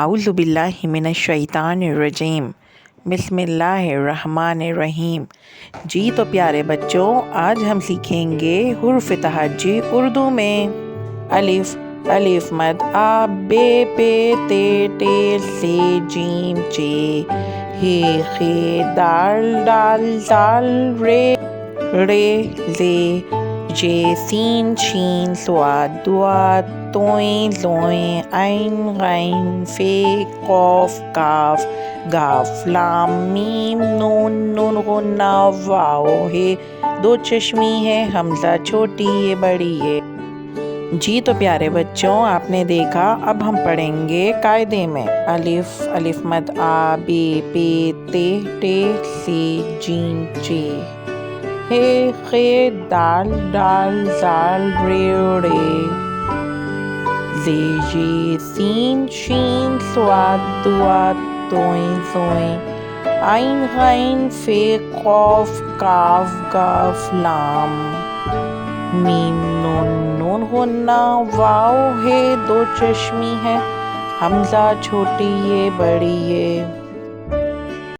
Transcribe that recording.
اعوذ باللہ من الشیطان الرجیم، بسم اللہ الرحمن الرحیم۔ جی تو پیارے بچوں، آج ہم سیکھیں گے حروف تہجی اردو میں۔ الف، الف مد آ، بے پے تے ٹے سے جیم چے، ہے خے دال ڈال زال رے رے زے، جے سین شین صاد دواد توئیں زوئیں عین غین فے قاف کاف گاف لام میم نون نون غنہ واو ہے دو چشمی ہے حمزہ چھوٹی ہے بڑی ہے۔ جی تو پیارے بچوں، آپ نے دیکھا، اب ہم پڑھیں گے قاعدے میں۔ الف، الف مد آ، بے پے تے ٹے سے جیم چے، ہے خے دال ڈال زال رے رے، زے جے سین شین صاد دواد توئیں زوئیں عین غین فے قاف کاف گاف لام میم نون نون غنہ واو ہے دو چشمی ہے حمزہ چھوٹی ہے بڑی ہے۔